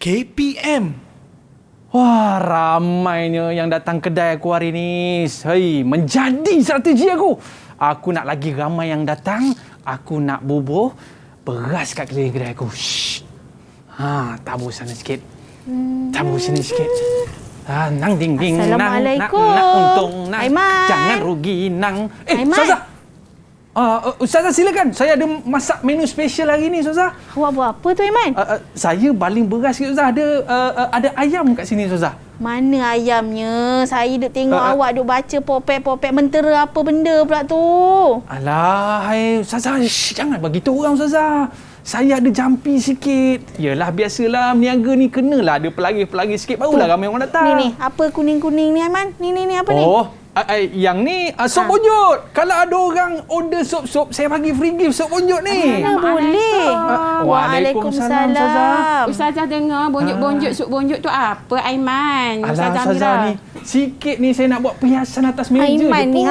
KPM. Wah, ramainya yang datang kedai aku hari ni. Hei, menjadi strategi aku. Aku nak lagi ramai yang datang. Aku nak bubuh beras kat kedai aku. Shh. Tabur sana sikit. Tabur sini sikit. Nang ding ding nang nak untung nang. Aiman. Jangan rugi nang. Aiman. Ustazah. Ustazah silakan. Saya ada masak menu special hari ni, Ustazah. Awak buat apa tu, Aiman? Saya baling beras sikit, Ustazah. Ada ayam kat sini, Ustazah. Mana ayamnya? Saya duk tengok awak duk baca popek-popek mentera apa benda pula tu. Alah, Ustazah, jangan bagi tahu orang, Ustazah. Saya ada jampi sikit. Yalah, biasalah berniaga ni kenalah ada pelagih-pelagih sikit barulah ramai orang datang. Ni, apa kuning-kuning ni, Aiman? Ni apa ni? Yang ni sop bonjot. Kalau ada orang order sop-sop, saya bagi free gift sop bonjot ni. Boleh. Waalaikumsalam, Ustazah. Ustazah dengar bonjot-bonjot sup bonjot tu apa, Aiman? Ustazah ni sikit ni saya nak buat perhiasan atas meja Aiman je ni,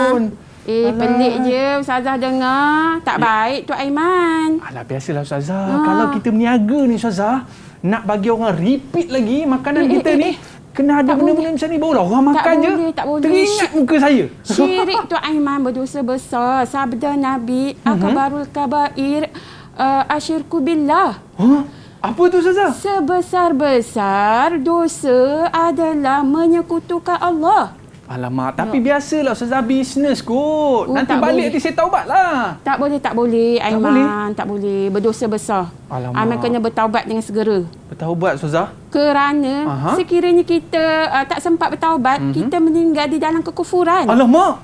pun. Pelik je Ustazah dengar. Tak baik tu, Aiman. Alah, biasalah Ustazah. Kalau kita berniaga ni, Ustazah, nak bagi orang repeat lagi makanan kita ni, kena ada benda-benda macam ni barulah orang makan je. Tak boleh. Teringat muka saya. Syirik tu, Aiman, berdosa besar. Sabda Nabi, akabarul kabair, asyirku billah. Apa tu, Ustazah? Sebesar-besar dosa adalah menyekutukan Allah. Alamak, tapi biasalah Ustazah, bisnes kot. Nanti balik nanti saya taubatlah. Tak boleh, Aiman. Tak boleh. Berdosa besar. Alamak. Aiman kena bertaubat dengan segera. Bertaubat, Ustazah? Kerana sekiranya kita tak sempat bertaubat, kita meninggal di dalam kekufuran. Alamak.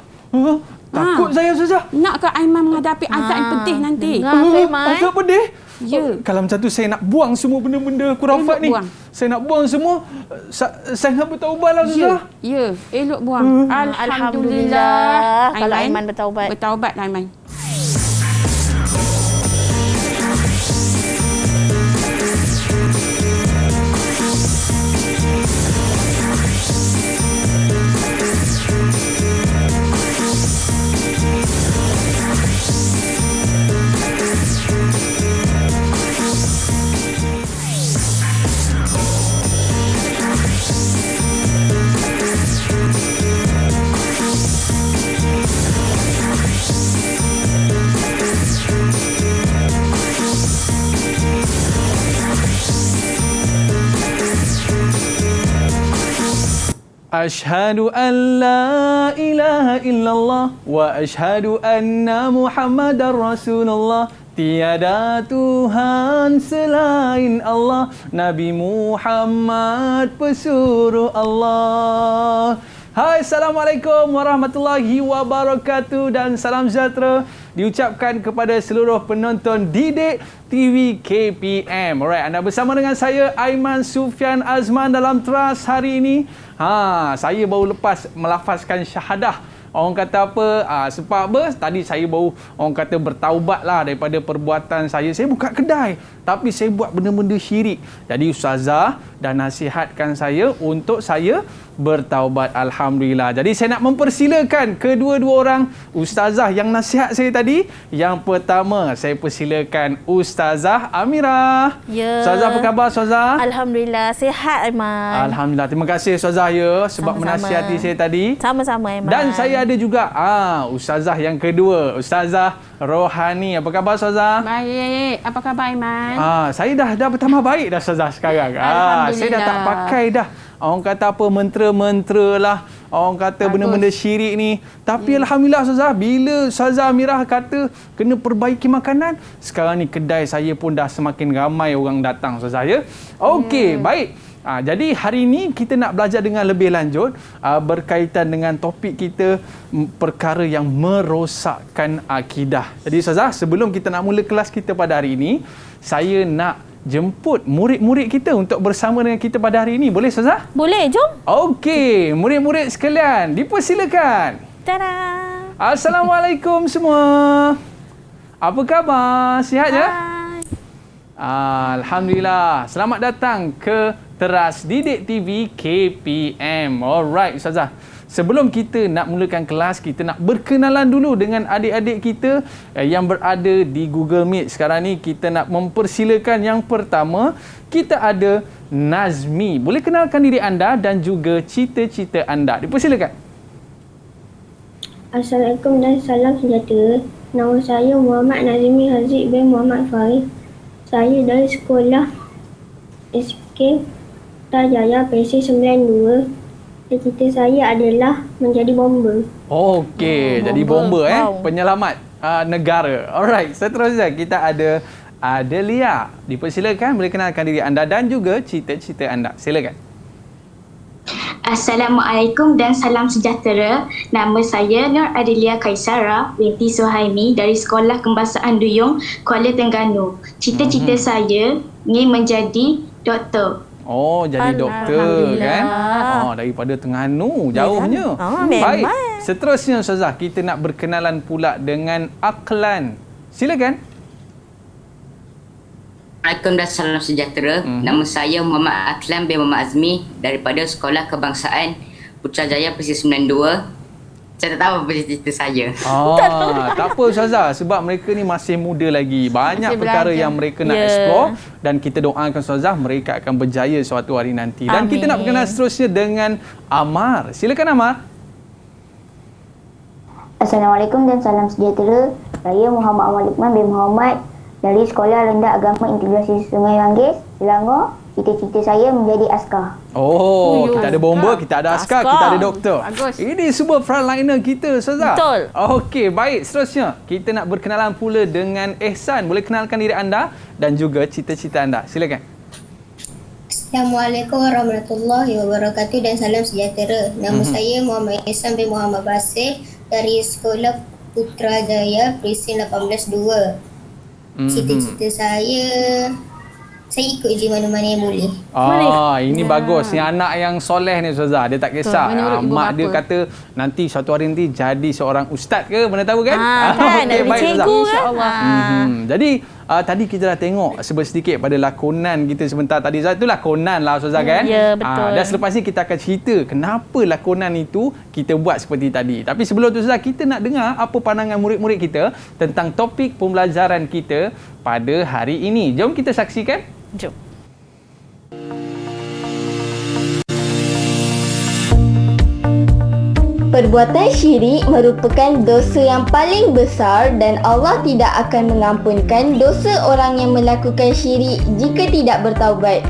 Takut saya, Ustazah. Nak ke Aiman menghadapi azab yang pedih nanti? Azab pedih? Ya. Kalau macam tu saya nak buang semua benda-benda khurafat ni. Saya nak buang semua. Saya nak bertaubatlah, Ustazah. Ya, elok buang. Alhamdulillah. Kalau Aiman bertaubat. Bertaubat, Aiman. Ashhadu an la ilaha illallah wa ashhadu anna Muhammadar Rasulullah. Tiada Tuhan selain Allah, Nabi Muhammad pesuruh Allah. Hai, Assalamualaikum warahmatullahi wabarakatuh dan salam sejahtera diucapkan kepada seluruh penonton Didik TV KPM. Alright, anda bersama dengan saya Aiman Sufian Azman dalam Teras hari ini. Saya baru lepas melafazkan syahadah. Orang kata apa? Sebab apa? Tadi saya baru orang kata bertaubatlah daripada perbuatan saya. Saya buka kedai, tapi saya buat benda-benda syirik. Jadi Ustazah dah nasihatkan saya untuk saya bertaubat. Alhamdulillah. Jadi saya nak mempersilakan kedua-dua orang Ustazah yang nasihat saya tadi. Yang pertama, saya persilakan Ustazah Amirah. Ya. Ustazah, apa khabar, Ustazah? Alhamdulillah, sihat, Aiman. Alhamdulillah. Terima kasih Ustazah sebab menasihati saya tadi. Sama-sama, Aiman. Dan saya ada juga Ustazah yang kedua, Ustazah Rohani. Apa khabar, Ustazah? Baik. Apa khabar, Aiman? Saya dah bertambah baik dah, Ustazah, sekarang. Saya dah tak pakai dah. Orang kata apa, mentera-mentera lah. Orang kata benda-benda syirik ni. Tapi Alhamdulillah, Ustazah, bila Ustazah Amirah kata kena perbaiki makanan, sekarang ni kedai saya pun dah semakin ramai orang datang, Ustazah, ya. Okey, baik. Jadi hari ini kita nak belajar dengan lebih lanjut berkaitan dengan topik kita, perkara yang merosakkan akidah. Jadi Ustazah, sebelum kita nak mula kelas kita pada hari ini, saya nak jemput murid-murid kita untuk bersama dengan kita pada hari ini. Boleh, Ustazah? Boleh, jom. Okey, murid-murid sekalian, dipersilakan. Tada. Assalamualaikum semua. Apa khabar? Sihat je? Alhamdulillah. Selamat datang ke Teras Didik TV KPM. Alright, Ustazah. sebelum kita nak mulakan kelas, kita nak berkenalan dulu dengan adik-adik kita yang berada di Google Meet. Sekarang ni kita nak mempersilakan yang pertama, kita ada Nazmi. Boleh kenalkan diri anda dan juga cita-cita anda. Dipersilakan. Assalamualaikum dan salam sejahtera. Nama saya Muhammad Nazmi Haziq bin Muhammad Farid. Saya dari sekolah SK Tajaya PC 92. Cita-cita saya adalah menjadi bomber. Okey, jadi bomber penyelamat negara. Alright, seterusnya kita ada Adelia. Dipersilakan, boleh kenalkan diri anda dan juga cita-cita anda. Silakan. Assalamualaikum dan salam sejahtera. Nama saya Nur Adelia Kaisara binti Suhaimi dari Sekolah Kebangsaan Duyung, Kuala Terengganu. Cita-cita saya ingin menjadi doktor. Oh, jadi doktor kan? Oh, daripada Terengganu, jauhnya. Baik. Seterusnya Ustazah, kita nak berkenalan pula dengan Aklan. Silakan. Assalamualaikum dan salam sejahtera. Nama saya Muhammad Aklan bin Muhammad Azmi daripada Sekolah Kebangsaan Putrajaya PC 92. Saya tak tahu apa cita-cita saya. Tak apa Ustazah, sebab mereka ni masih muda lagi. Banyak masih perkara belajar. yang mereka nak explore dan kita doakan Ustazah mereka akan berjaya suatu hari nanti. Dan kita nak berkenalan seterusnya dengan Amar. Silakan Amar. Assalamualaikum dan salam sejahtera. Saya Muhammad Ahmad Luqman bin Muhammad dari Sekolah Rendah Agama Integrasi Sungai Ranggis, Selangor. Cita-cita saya menjadi askar. Kita ada bomber, kita ada askar, kita ada doktor. Bagus. Ini semua frontliner kita, Ustazah. Betul. Okey, baik. Seterusnya, kita nak berkenalan pula dengan Ehsan. Boleh kenalkan diri anda dan juga cita-cita anda. Silakan. Assalamualaikum warahmatullahi wabarakatuh dan salam sejahtera. Nama saya Muhammad Ehsan bin Muhammad Basir dari Sekolah Putrajaya Presin 18-2. Cita-cita saya ikut je mana-mana yang boleh. Ini bagus. Yang anak yang soleh ni Ustazah, dia tak kisah. Mak dia kata nanti suatu hari nanti jadi seorang ustaz ke, mana tahu kan? Kan, nak jadi cikgu kan? Jadi tadi kita dah tengok sedikit pada lakonan kita sebentar tadi. Itu lakonan lah Ustazah kan? Ya, betul. Dan selepas ni kita akan cerita kenapa lakonan itu kita buat seperti tadi. Tapi sebelum tu Ustazah, kita nak dengar apa pandangan murid-murid kita tentang topik pembelajaran kita pada hari ini. Jom kita saksikan. Jom. Perbuatan syirik merupakan dosa yang paling besar dan Allah tidak akan mengampunkan dosa orang yang melakukan syirik jika tidak bertaubat.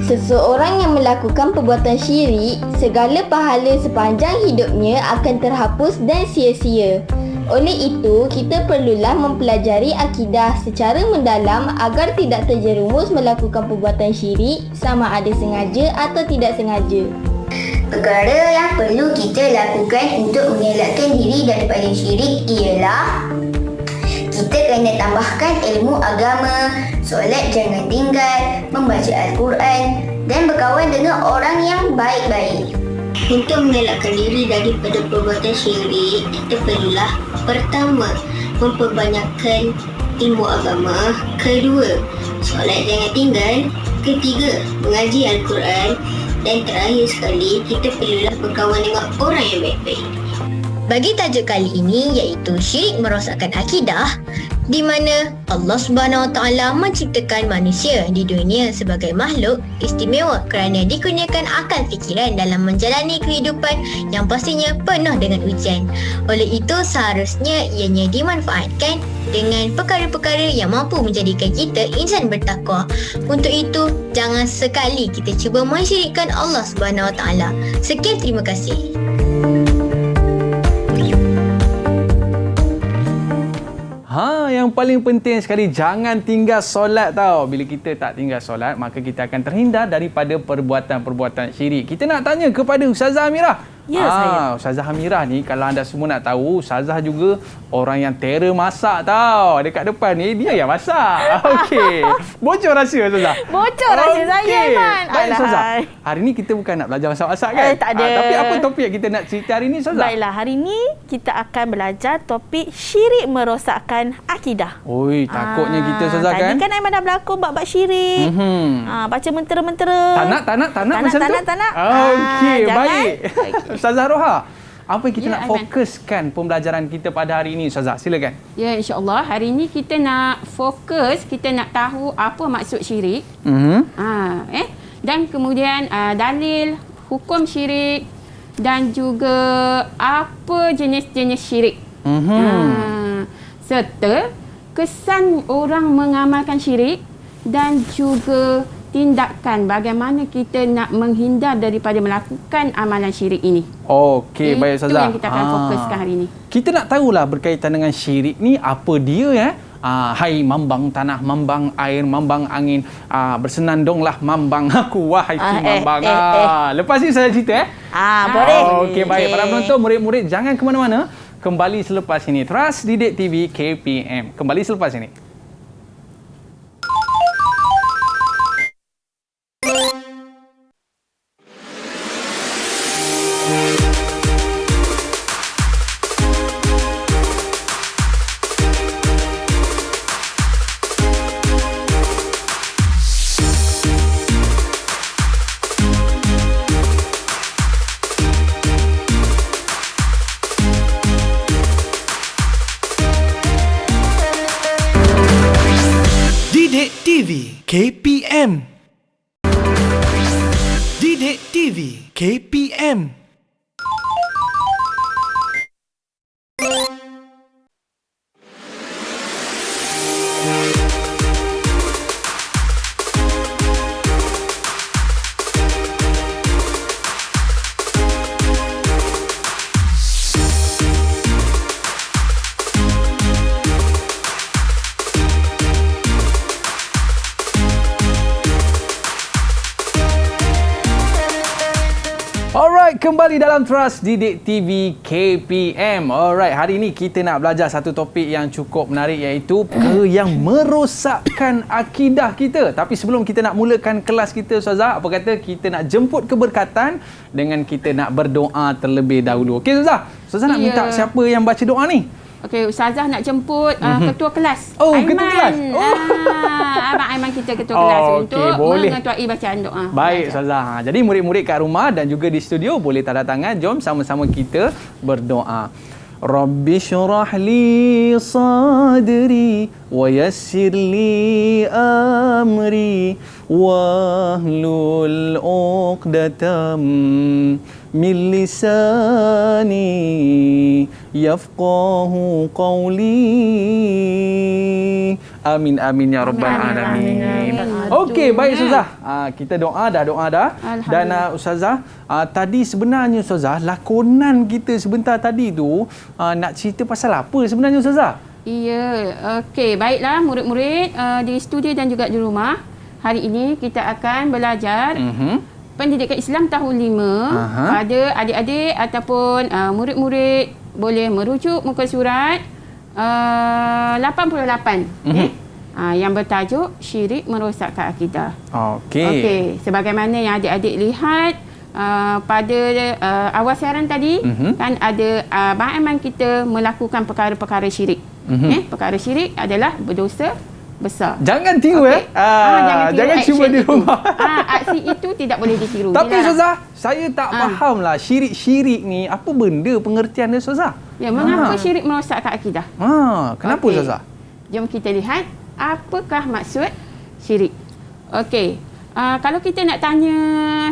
Seseorang yang melakukan perbuatan syirik, segala pahala sepanjang hidupnya akan terhapus dan sia-sia. Oleh itu, kita perlulah mempelajari akidah secara mendalam agar tidak terjerumus melakukan perbuatan syirik sama ada sengaja atau tidak sengaja. Perkara yang perlu kita lakukan untuk mengelakkan diri daripada syirik ialah kita kena tambahkan ilmu agama, solat jangan tinggal, membaca Al-Quran dan berkawan dengan orang yang baik-baik. Untuk mengelakkan diri daripada perbuatan syirik, kita perlulah pertama, memperbanyakkan ilmu agama. Kedua, solat jangan tinggal. Ketiga, mengaji Al-Quran. Dan terakhir sekali, kita perlulah berkawan dengan orang yang baik-baik. Bagi tajuk kali ini iaitu syirik merosakkan akidah, di mana Allah Subhanahu Wa Taala menciptakan manusia di dunia sebagai makhluk istimewa kerana dikurniakan akal fikiran dalam menjalani kehidupan yang pastinya penuh dengan ujian. Oleh itu seharusnya ianya dimanfaatkan dengan perkara-perkara yang mampu menjadikan kita insan bertakwa. Untuk itu jangan sekali kita cuba mensyirikkan Allah Subhanahu Wa Taala. Sekian, terima kasih. Yang paling penting sekali, jangan tinggal solat tau. Bila kita tak tinggal solat, maka kita akan terhindar daripada perbuatan-perbuatan syirik. Kita nak tanya kepada Ustazah Amirah. Ya, saya. Ustazah Amirah ni, kalau anda semua nak tahu, Ustazah juga orang yang terror masak tau. Dekat depan ni, dia yang masak. Okey. Bocor rahsia Ustazah. Bocor rahsia saya, Iman. Baik Ustazah. Hari ni kita bukan nak belajar masak-masak kan? Tak ada. Tapi apa topik yang kita nak cerita hari ni Ustazah? Baiklah, hari ni kita akan belajar topik syirik merosakkan akidah. Oi, takutnya kita Ustazah kan? Tadi kan Aiman dah berlakon bab-bab syirik. Baca mentera-mentera. Tak nak macam tu? Tak nak. Okey, jangan. baik. Ustazah Roha, apa yang kita Ya, nak Aiman. fokuskan pembelajaran kita pada hari ini, Ustazah? Silakan. Ya, insya-Allah hari ini kita nak fokus, kita nak tahu apa maksud syirik. Dan kemudian dalil hukum syirik dan juga apa jenis-jenis syirik. Serta kesan orang mengamalkan syirik dan juga tindakan bagaimana kita nak menghindar daripada melakukan amalan syirik ini. Okey, baik Ustazah. Itu yang kita akan fokuskan hari ini. Kita nak tahulah berkaitan dengan syirik ni apa dia ya. Hai mambang tanah, mambang air, mambang angin, bersenandunglah mambang aku wahai mambang. Lepas ni saya cerita Boleh. Okey, baik. Para penonton, murid-murid jangan ke mana-mana. Kembali selepas ini. Trust Didik TV KPM. Kembali selepas ini. Didik TV KPM. Didik TV KPM. Alright, kembali dalam Trust Didik TV KPM. Alright, hari ini kita nak belajar satu topik yang cukup menarik, iaitu perkara yang merosakkan akidah kita. Tapi sebelum kita nak mulakan kelas kita, Ustazah, apa kata kita nak jemput keberkatan dengan kita nak berdoa terlebih dahulu. Okey Ustazah? Ustazah nak minta siapa yang baca doa ni? Okey, Ustazah nak jemput ketua kelas. Oh, Aiman. ketua kelas. Abang Aiman kita ketua kelas untuk mengetuai bacaan doa. Baik Ustazah. Jadi murid-murid kat rumah dan juga di studio boleh tanda tangan. Jom sama-sama kita berdoa. Rabbi syrah li sadri wa yassir li amri wahlul 'uqdatam min lisani yafqahu qawli. Amin amin ya rabbal alamin. Okey, baik Ustazah. Kita doa dah. Dan Ustazah, tadi sebenarnya Ustazah, lakonan kita sebentar tadi tu nak cerita pasal apa sebenarnya Ustazah? Ya, okey, baiklah murid-murid di studio dan juga di rumah. Hari ini kita akan belajar pendidikan Islam tahun 5 pada adik-adik ataupun murid-murid boleh merujuk muka surat 88 yang bertajuk syirik merosakkan akidah. Okey, sebagaimana yang adik-adik lihat pada awal siaran tadi kan ada Abang Aiman kita melakukan perkara-perkara syirik. Perkara syirik adalah berdosa besar. Jangan tiru jangan cuba di rumah. Aksi itu tidak boleh ditiru. Tapi Ustazah, saya tak fahamlah syirik-syirik ni apa benda pengertian dia Ustazah? Ya, mengapa syirik merosakkan akidah? Kenapa Ustazah? Jom kita lihat apakah maksud syirik. Okey. Kalau kita nak tanya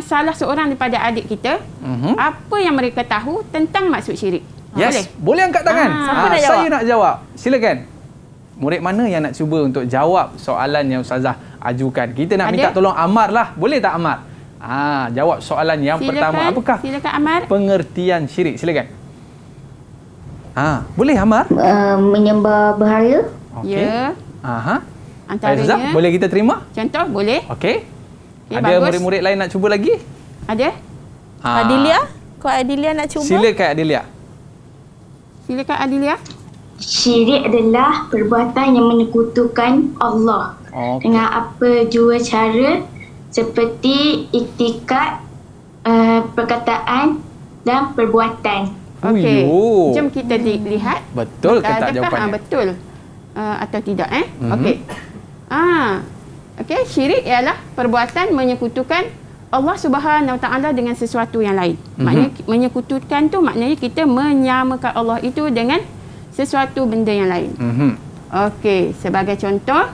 salah seorang daripada adik kita, apa yang mereka tahu tentang maksud syirik? Yes, boleh angkat tangan. Siapa nak jawab? Saya nak jawab. Silakan. Murid mana yang nak cuba untuk jawab soalan yang Ustazah ajukan? Kita nak minta tolong Amar lah. Boleh tak Amar? Jawab soalan yang pertama. Apakah Amar pengertian syirik? Silakan. Boleh Amar? Menyembah berhala. Okey. Ya. Antaranya. Ustazah, boleh kita terima? Contoh boleh. Okey. Ya, Ada bagus. murid-murid lain nak cuba lagi? Ada? Adilia? Kau Adilia nak cuba? Silakan Adilia. Silakan Adilia. Syirik adalah perbuatan yang menyekutukan Allah dengan apa jua cara seperti iktikad, perkataan dan perbuatan. Okey. Jom kita lihat. Betul ke tak jawapannya? Betul atau tidak Okey. Okey, syirik ialah perbuatan menyekutukan Allah Subhanahu Wa Taala dengan sesuatu yang lain. Maknanya menyekutukan tu maknanya kita menyamakan Allah itu dengan sesuatu benda yang lain. Okey, sebagai contoh,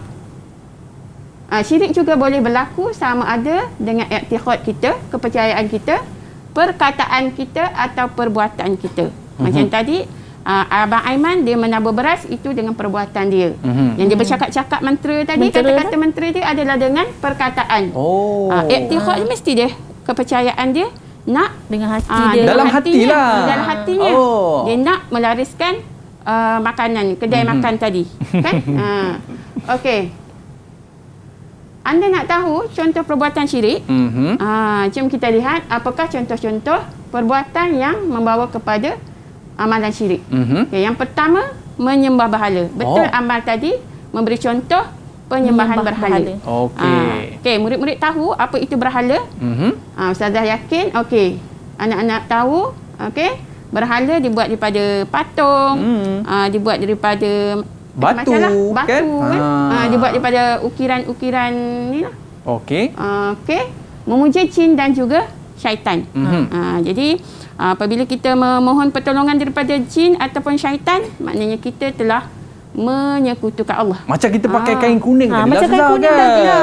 syirik juga boleh berlaku sama ada dengan i'tiqad kita, kepercayaan kita, perkataan kita atau perbuatan kita. Macam tadi Abang Aiman dia menabur beras itu dengan perbuatan dia. Yang dia bercakap-cakap mantra tadi, kata-kata mantra dia adalah dengan perkataan. I'tiqad mesti dia kepercayaan dia nak Dengan hati dia. Dalam hatilah. Dalam hatinya. Dia nak melariskan makanan, kedai makan tadi. Kan? Okey. Anda nak tahu contoh perbuatan syirik? Jom kita lihat apakah contoh-contoh perbuatan yang membawa kepada amalan syirik. Okay, yang pertama, menyembah berhala. Betul amal tadi memberi contoh penyembahan berhala. Okey, murid-murid tahu apa itu berhala? Ustazah yakin? Okey. Anak-anak tahu? Okey. Berhala dibuat daripada patung, dibuat daripada batu kan? Dibuat daripada ukiran-ukiran ni lah. Okey. Okey. Memuja jin dan juga syaitan. Jadi apabila kita memohon pertolongan daripada jin ataupun syaitan, maknanya kita telah menyekutukan Allah. Macam kita pakai kain kuning tadi. Macam kain kuning tadi lah.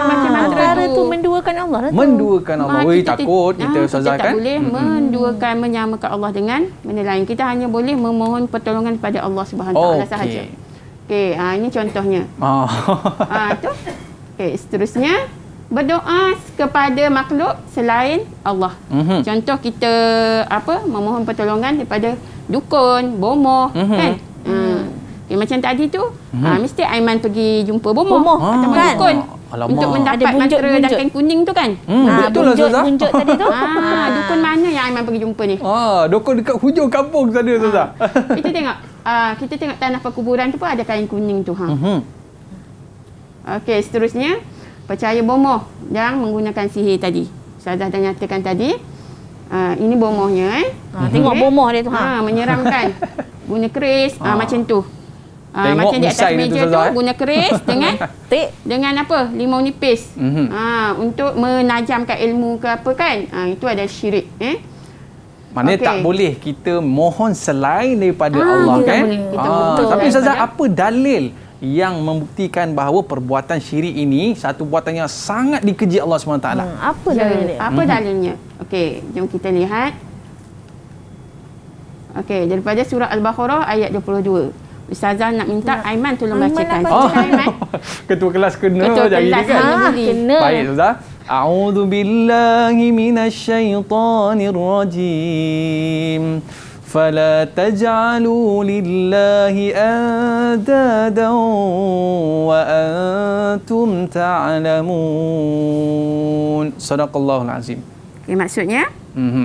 Macam antara tu menduakan Allah lah tu. Menduakan Allah. Weh, takut kita Ustazah kita tak kan? boleh menduakan, menyamakan Allah dengan benda lain. Kita hanya boleh memohon pertolongan kepada Allah Subhanahu Wa Taala sahaja. Okey, ini contohnya. Tu. Okey, seterusnya berdoa kepada makhluk selain Allah. Contoh kita memohon pertolongan daripada dukun, bomoh, kan? Okay, macam tadi tu, mesti Aiman pergi jumpa bomoh atau dukun untuk mendapat mantra dan kain kuning tu kan? Betul lah Ustazah. Bunjuk tadi tu. Dukun mana yang Aiman pergi jumpa ni? Dukun dekat hujung kampung sana Ustazah. Kita tengok. Kita tengok tanah perkuburan tu pun ada kain kuning tu. Okey, seterusnya percaya bomoh yang menggunakan sihir tadi. Ustazah dah nyatakan tadi. Ini bomohnya Tengok bomoh dia tu. Menyeramkan. Guna keris macam tu. Macam di atas meja tu guna keris dengan apa? Limau nipis. Untuk menajamkan ilmu ke apa kan? Itu ada syirik. Maknanya tak boleh kita mohon selain daripada Allah kan? Tapi Ustazah, apa dalil yang membuktikan bahawa perbuatan syirik ini satu perbuatan yang sangat dikeji Allah SWT? Apa dalilnya? Apa dalilnya? Okey, jom kita lihat. Okey, daripada surah Al-Baqarah ayat 22. Ustazah nak minta Aiman tolong bacakan. Aiman. Ketua kelas kena Ketua jadi kelas kan? kena. Baik Ustazah. A'udzu billahi minasyaitonir rajim. Fala taj'alu lillahi andadan wa antum ta'lamun. Sadaqallahul azim. Okay, maksudnya?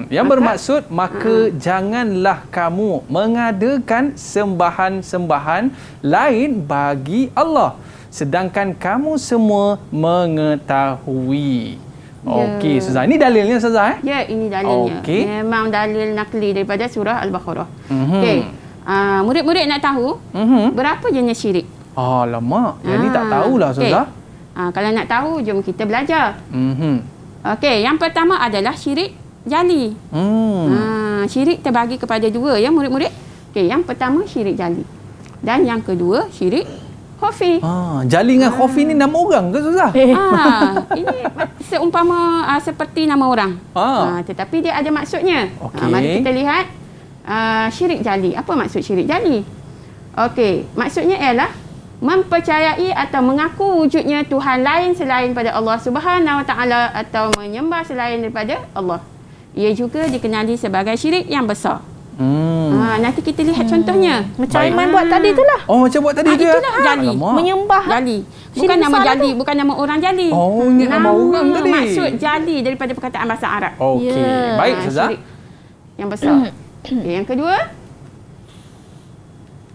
Yang bermaksud, maka janganlah kamu mengadakan sembahan-sembahan lain bagi Allah, sedangkan kamu semua mengetahui. Okey, Ustazah. Ini dalilnya Ustazah? Ya, ini dalilnya. Memang dalil nakli daripada surah Al-Baqarah. Okey. Murid-murid nak tahu berapa jenis syirik? Alamak, jadi tak tahulah Ustazah. Kalau nak tahu, jom kita belajar. Okey, yang pertama adalah syirik jali. Syirik terbagi kepada dua ya murid-murid. Okey, yang pertama syirik jali. Dan yang kedua syirik khafi. Jali dengan khafi ni nama orang ke Ustazah? Ini seumpama seperti nama orang. Tetapi dia ada maksudnya. Mari kita lihat syirik jali. Apa maksud syirik jali? Okey, maksudnya ialah mempercayai atau mengaku wujudnya Tuhan lain selain pada Allah Subhanahu Wa Taala atau menyembah selain daripada Allah. Ia juga dikenali sebagai syirik yang besar. Nanti kita lihat contohnya. Macam Aiman buat tadi tu lah. Macam buat tadi tu ya? Itulah jali. Menyembah. Jali. Bukan nama jali, bukan nama orang jali. Ini nama orang tadi. Maksud jali daripada perkataan bahasa Arab. Okey. Baik Ustazah. Yang besar. Yang kedua.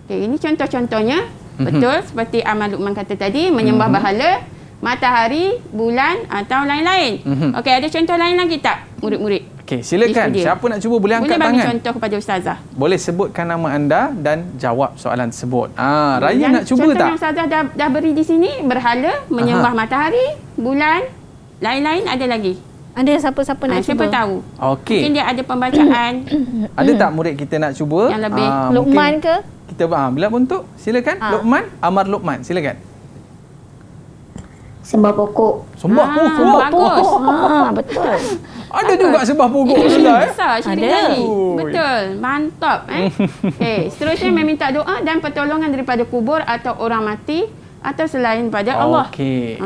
Ini contoh-contohnya. Betul seperti Ahmad Luqman kata tadi, menyembah berhala, matahari, bulan atau lain-lain. Okey, ada contoh lain lagi tak murid-murid? Okey, silakan. Siapa nak cuba boleh angkat tangan. Boleh bagi contoh kepada Ustazah. Boleh sebutkan nama anda dan jawab soalan tersebut. Raya nak cuba contoh tak? Yang Ustazah dah beri di sini, berhala, menyembah matahari, bulan, lain-lain ada lagi. Ada siapa-siapa nak Siapa cuba? tahu. Okey. Mungkin dia ada pembacaan Ada tak murid kita nak cuba? Yang lebih. Luqman ke? Kita bila bentuk. Silakan. Luqman, Amar Luqman. Silakan. Sembah pokok. Sembah pokok. Bagus. Betul. Ada juga sembah pokok Itu Ustaz. syirik besar, syirik Ada. jali. Ui. Betul. Mantap. Okey, seterusnya meminta doa dan pertolongan daripada kubur atau orang mati atau selain pada Allah. Okey.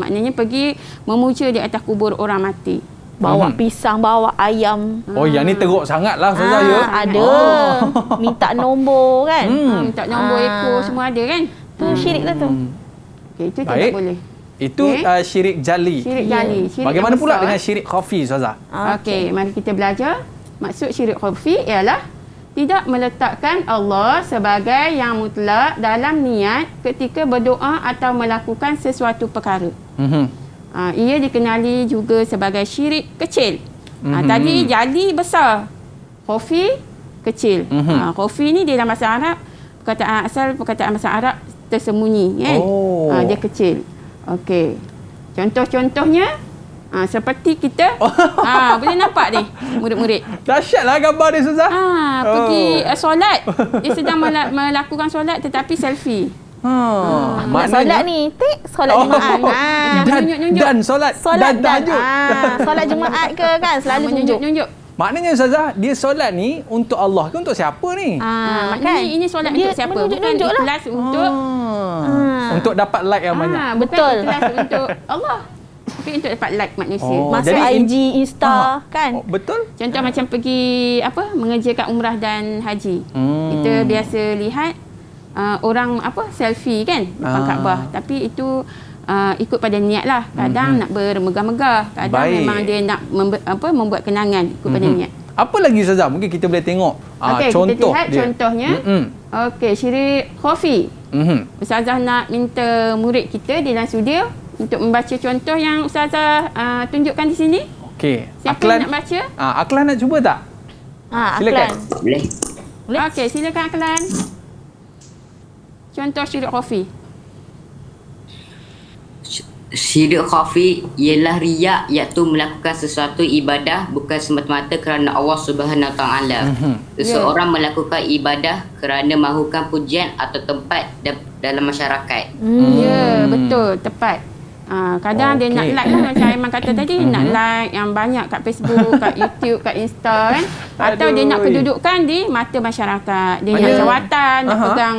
Maknanya pergi memuja di atas kubur orang mati. Bawa pisang, bawa ayam. Oh, yang ni teruk sangatlah Ustazah ya. Ada. Minta nombor kan? Minta nombor ekor semua ada kan? Tu syirik lah tu. Okey, itu Baik. tidak boleh. Itu syirik jali. Syirik jali. Syirik Bagaimana yang pula besar, dengan syirik khafi Ustazah? Okey, mari kita belajar. Maksud syirik khafi ialah tidak meletakkan Allah sebagai yang mutlak dalam niat ketika berdoa atau melakukan sesuatu perkara. Ia dikenali juga sebagai syirik kecil. Tadi jali besar, khafi kecil. Khafi ni dalam bahasa Arab, perkataan bahasa Arab tersembunyi kan. Dia kecil. Okey. Contoh-contohnya seperti kita boleh nampak ni murid-murid. Dahsyatlah gambar dia Ustazah. Pergi solat. Dia sedang melakukan solat tetapi selfie. Nak solat ni, solat Jumaat. Dan solat dan tahajud. Solat Jumaat ke kan selalu tunjuk. Menunjuk. Maknanya Ustazah, dia solat ni untuk Allah ke untuk siapa ni? Maknanya ini solat untuk siapa? Bukan ikhlas untuk untuk dapat like yang banyak. Bukan ikhlas untuk Allah. Tapi untuk dapat like manusia. Masuk jadi IG, Insta kan? Betul? Contoh macam pergi mengerjakan umrah dan haji. Kita biasa lihat orang selfie kan depan Kaabah. Tapi itu ikut pada niat lah. Kadang nak bermegah-megah, kadang memang dia nak membuat kenangan ikut pada niat. Apa lagi Ustazah? Mungkin kita boleh tengok Okey, contoh kita lihat dia. contohnya. Okey, syirik khafi. Ustazah nak minta murid kita di dalam studio untuk membaca contoh yang Ustazah tunjukkan di sini. Okey. Siapa Aklan yang nak baca? Aklan nak cuba tak? Silakan. Boleh. Okey, silakan Aklan. Contoh syirik khafi. Syirik khafi ialah riak, iaitu melakukan sesuatu ibadah bukan semata-mata kerana Allah Subhanahu Taala. Seseorang melakukan ibadah kerana mahukan pujian atau tempat dalam masyarakat. Ya, betul, tepat. Kadang dia nak like lah macam Aiman kata tadi, nak like yang banyak kat Facebook, kat YouTube, kat Insta kan. Atau dia nak kedudukan di mata masyarakat. Dia nak jawatan, nak pegang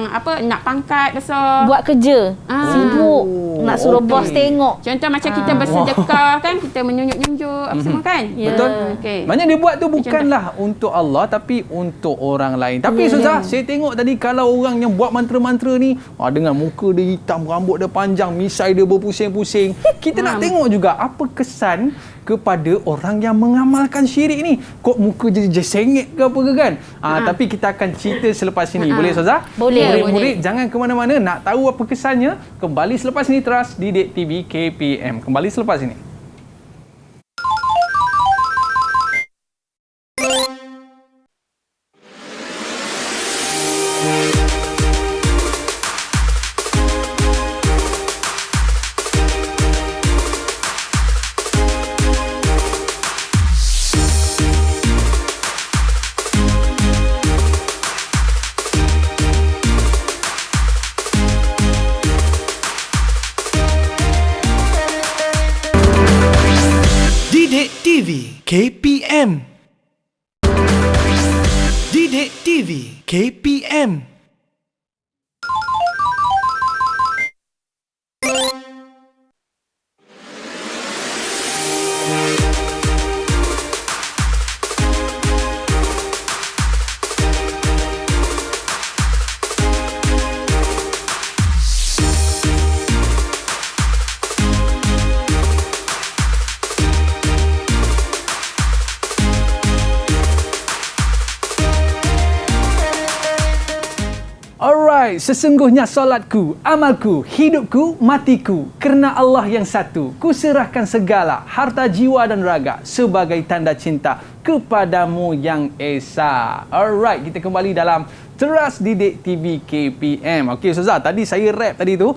nak pangkat besar. Buat kerja, sibuk, nak suruh bos tengok. Contoh macam kita bersedekah kan, kita menunjuk-nunjuk apa semua kan. Betul. Okay. Maknanya dia buat tu bukanlah untuk Allah tapi untuk orang lain. Tapi Ustazah, saya tengok tadi kalau orang yang buat mantra-mantra ni dengan muka dia hitam, rambut dia panjang, misai dia berpusing-pusing. Kita nak tengok juga apa kesan kepada orang yang mengamalkan syirik ni. Kok muka jadi sengit ke apa ke kan? Tapi kita akan cerita selepas ini. Boleh Ustazah? Boleh. Murid-murid jangan ke mana-mana. Nak tahu apa kesannya? Kembali selepas ini terus di Didik TV KPM. Kembali selepas ini. Didik TV KPM. Didik TV KPM. Alright, sesungguhnya solatku, amalku, hidupku, matiku kerana Allah yang satu. Ku serahkan segala harta jiwa dan raga sebagai tanda cinta kepadamu yang esa. Alright, kita kembali dalam Teras Didik TV KPM. Okey Ustazah, tadi saya rap tadi tu.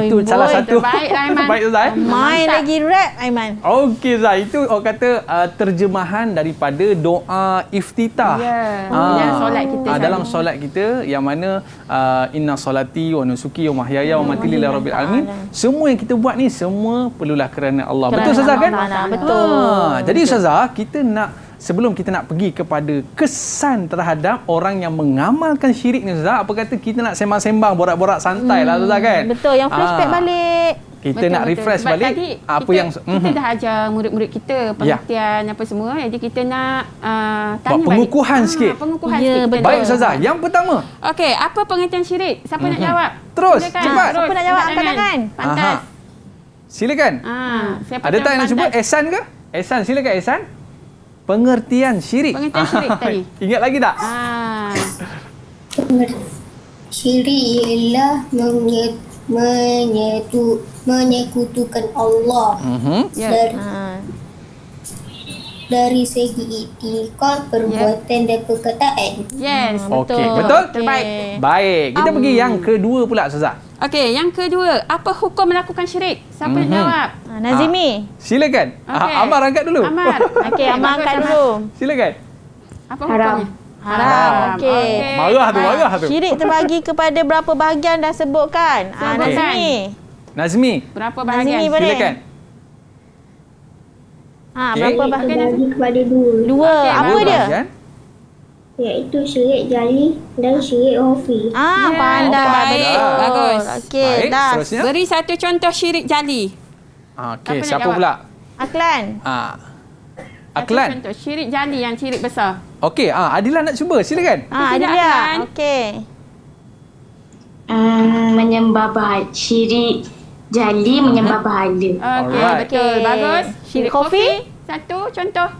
Itu boy, salah satu. terbaik lah, Aiman. Terbaik Ustazah. Main lagi rap Aiman. Okey Ustazah, itu orang kata terjemahan daripada doa iftitah. Dalam solat kita. Dalam solat kita yang mana inna solati wa nusuki wa mahyaya wa mamati lillahi rabbil alamin. Semua yang kita buat ni semua perlulah kerana Allah. Betul Ustazah kan? Betul. Jadi Ustazah, kita sebelum kita nak pergi kepada kesan terhadap orang yang mengamalkan syirik ni Ustazah, apa kata kita nak sembang-sembang, borak-borak santai lah Ustazah kan? Betul, yang flashback balik. Kita nak refresh Sebab balik tadi apa kita, yang kita dah ajar murid-murid kita pengertian apa semua. Jadi kita nak tanya buat pengukuhan sikit. Pengukuhan Ya, sikit. betul. Baik Ustazah, yang pertama. Okey, apa pengertian syirik? Siapa nak jawab? Terus, Silakan. cepat. Siapa nak jawab? Angkat tangan. Pantas. Silakan. Siapa Ada tak yang nak cuba? pantas? Ehsan ke? Ehsan, silakan Ehsan. Pengertian syirik. Pengertian syirik tadi. Ingat lagi tak? Syirik ialah menyekutukan Allah dari segi itikad, perbuatan dan perkataan. Yes. Okey, betul? Terbaik. Baik, kita pergi yang kedua pula Ustazah. Okey, yang kedua, apa hukum melakukan syirik? Siapa nak jawab? Nazimi. Silakan. Okey. Amar angkat dulu. Amar. Okey, Amar angkat dulu. Silakan. Apa hukumnya? Haram. Okey. Marah tu. Syirik terbagi kepada berapa bahagian dah sebutkan? Nazmi. Nazmi. Berapa bahagian? Nazmi boleh. Silakan. Berapa bahagian? Terbagi kepada dua, Dua. Apa dia? Bahagian. iaitu syirik jali dan syirik khafi. Pandai. Baik. Bagus. Okey, Baik, dah. seterusnya. Beri satu contoh syirik jali. Okey, Siapa nak siapa jawab? pula? Aklan. Satu Aklan. contoh syirik jali yang syirik besar. Okey, Adilah nak cuba. Silakan. Adilia. Aklan. Okey. Menyembah bahala. Syirik jali menyembah bahala. Okey, Alright. betul. Okey. Bagus. Syirik khafi? Satu contoh.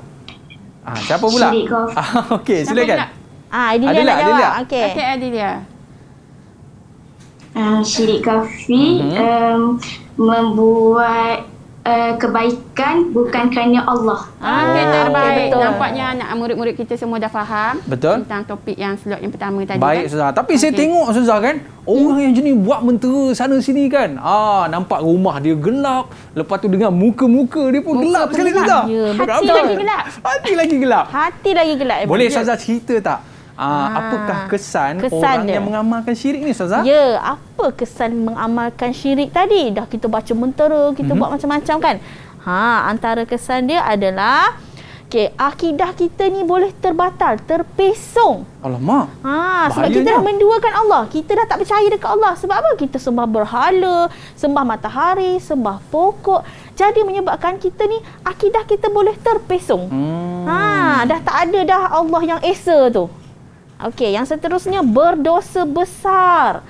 Siapa pula? Syirik khafi. Okey, Siapa silakan. pula? Adilia Adilah, nak jawab. Adilah. Okey. Okey, Adilia. Syirik khafi membuat kebaikan bukan kerana Allah. Okey, terbaik. betul. Nampaknya anak murid-murid kita semua dah faham Betul. tentang topik yang slot yang pertama tadi. Baik kan? Ustazah. Tapi saya tengok Ustazah kan, orang yang jenis buat mentera sana sini kan. Nampak rumah dia gelap, lepas tu dengan muka-muka dia pun gelap sekali Ustazah. Ya, Hati betul. lagi gelap. Hati lagi gelap. Hati lagi gelap. Boleh Ustazah cerita tak? Apakah kesan orang dia. yang mengamalkan syirik ni Ustazah? Ya, apa kesan mengamalkan syirik tadi? Dah kita baca mentera, kita buat macam-macam kan? Antara kesan dia adalah akidah kita ni boleh terbatal, terpesong. Alamak. Sebab kita dah menduakan Allah. Kita dah tak percaya dekat Allah. Sebab apa? Kita sembah berhala, sembah matahari, sembah pokok. Jadi menyebabkan kita ni akidah kita boleh terpesong. Dah tak ada dah Allah yang esa tu. Okey, yang seterusnya berdosa besar.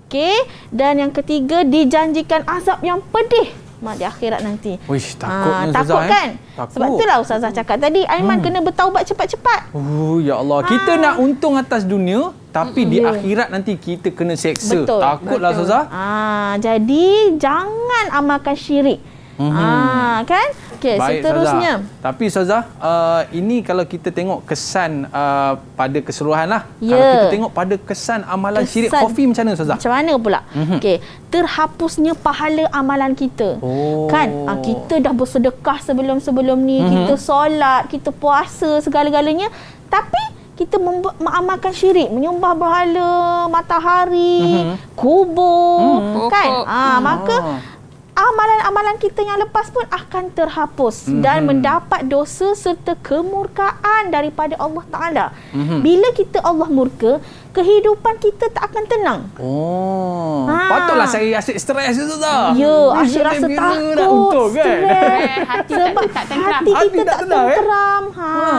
Okey, dan yang ketiga dijanjikan azab yang pedih di akhirat nanti. Wish, takutnya Ustazah. Takut kan? Takut. Sebab itulah Ustazah cakap tadi, Aiman kena bertaubat cepat-cepat. Ya Allah, kita nak untung atas dunia, tapi di akhirat nanti kita kena seksa. Betul. Takutlah Ustazah. Jadi jangan amalkan syirik. Kan? Okey, Baik, seterusnya. Ustazah. Tapi Ustazah, ini kalau kita tengok kesan pada keseluruhan lah. Ya. Kalau kita tengok pada kesan amalan syirik khafi macam mana Ustazah? Macam mana pula? Okey, terhapusnya pahala amalan kita. Kan? Kita dah bersedekah sebelum-sebelum ni, kita solat, kita puasa segala-galanya, tapi kita mengamalkan syirik, menyembah berhala, matahari, kubur, kan? Maka amalan-amalan kita yang lepas pun akan terhapus dan mendapat dosa serta kemurkaan daripada Allah Ta'ala. Bila kita Allah murka, kehidupan kita tak akan tenang. Patutlah saya asyik stres Ustazah. Ya, asyik rasa takut, stres. Hati Sebab tak tentram. hati kita tak tenang, tenteram.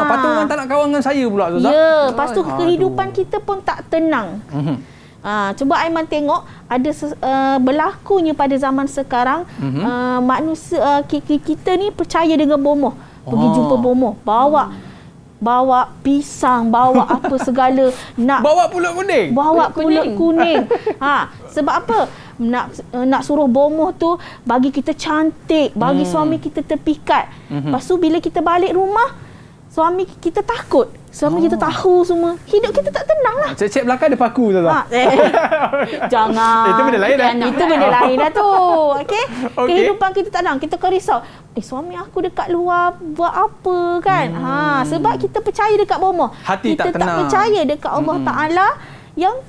Patut orang tak nak kawan dengan saya pula Ustazah. Ya, lepas tu kehidupan kita pun tak tenang. Cuba Aiman tengok ada berlakunya pada zaman sekarang manusia kita ni percaya dengan bomoh. Pergi jumpa bomoh, bawa pisang, bawa apa segala, nak bawa pulut kuning. Bawa pulut kuning. Sebab apa? Nak suruh bomoh tu bagi kita cantik, bagi suami kita terpikat. Lepas tu bila kita balik rumah, suami kita takut. Suami kita tahu semua. Hidup kita tak tenang lah. Cek belakang ada paku Ustazah. Jangan. Itu benda lain dah. Itu benda lain dah tu. Okey. Kehidupan kita tak tenang. Kita akan risau. Suami aku dekat luar buat apa kan? Sebab kita percaya dekat bomoh. Hati kita tak tenang. Tak percaya dekat Allah Taala yang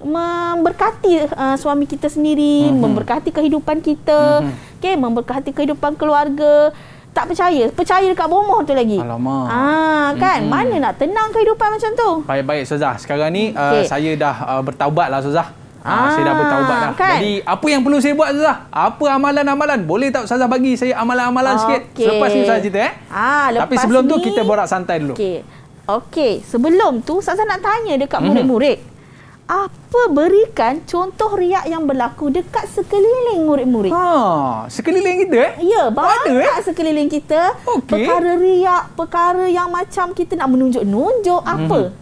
memberkati suami kita sendiri, memberkati kehidupan kita, okey, memberkati kehidupan keluarga. Tak percaya dekat bomoh tu lagi. Alamak. Kan mana nak tenang kehidupan macam tu. Baik Ustazah. Sekarang ni saya dah bertaubat lah Ustazah. Saya dah bertaubat dah. Kan? Jadi apa yang perlu saya buat Ustazah? Apa amalan-amalan? Boleh tak Ustazah bagi saya amalan-amalan sikit? Selepas ni Ustazah cerita Tapi sebelum tu kita borak santai dulu. Okey, sebelum tu Ustazah nak tanya dekat murid-murid. Apa berikan contoh riak yang berlaku dekat sekeliling murid-murid? Sekeliling kita Ya, banyak sekeliling kita. Perkara riak, perkara yang macam kita nak menunjuk-nunjuk apa.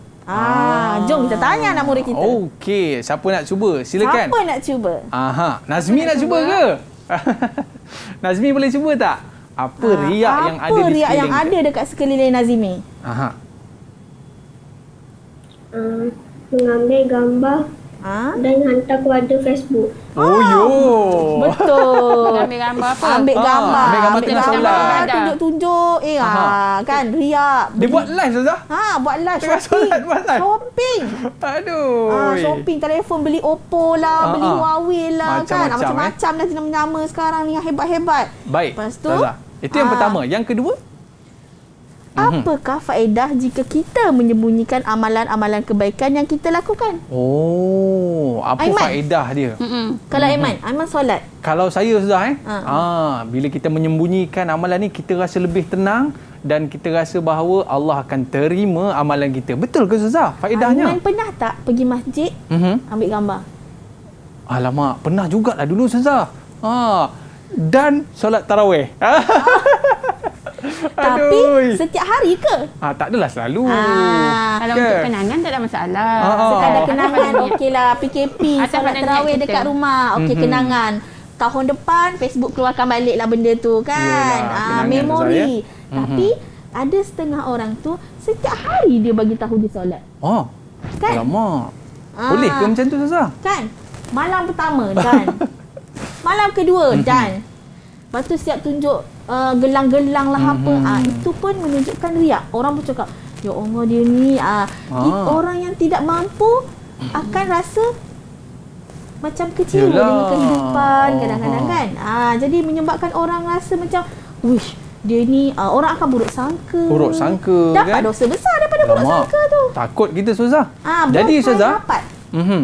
Jom kita tanya anak murid kita. Okey, siapa nak cuba? Silakan. Siapa nak cuba? Nazmi nak cuba ke? Nazmi boleh cuba tak? Apa riak yang ada di sekeliling? Apa riak yang ada dekat sekeliling Nazmi? Mengambil gambar dan hantar kepada Facebook. Betul. Ambil gambar apa? Ambil gambar tengah solat. Tunjuk-tunjuk. Kan riak. Dia buat live Ustazah? Buat live tengah shopping. solat buat live. Shopping. Aduh. Shopping telefon, beli Oppo lah, beli Huawei lah. Macam-macam, kan. Macam-macam lah nama-nama sekarang ni yang hebat-hebat. Baik. Lepas tu, Ustazah. Itu yang pertama. Yang kedua? Apakah faedah jika kita menyembunyikan amalan-amalan kebaikan yang kita lakukan? Apa faedah dia? Kalau Aiman solat. Kalau saya Ustazah bila kita menyembunyikan amalan ni, kita rasa lebih tenang dan kita rasa bahawa Allah akan terima amalan kita. Betul ke Ustazah faedahnya? Aiman pernah tak pergi masjid ambil gambar? Alamak, pernah jugalah dulu Ustazah. Dan solat tarawih. Tapi setiap hari ke? Tak adalah selalu. Kalau untuk kenangan tak ada masalah. Sekadar kenangan okeylah. PKP solat tarawih dekat rumah. Okey, kenangan. Tahun depan Facebook keluarkan balik lah benda tu kan. Memori. Tapi ada setengah orang tu setiap hari dia bagi tahu dia solat. Kan? Alamak. Boleh ke macam tu Ustazah? Kan? Malam pertama dan malam kedua dan lepas tu siap tunjuk gelang-gelang lah apa. Itu pun menunjukkan riak. Orang pun cakap, ya Allah dia ni orang yang tidak mampu akan rasa macam kecewa dengan kehidupan kadang-kadang kan. Jadi menyebabkan orang rasa macam wish dia ni orang akan buruk sangka kan? Dapat dosa besar daripada buruk sangka tu. Takut kita Ustazah. Jadi Ustazah,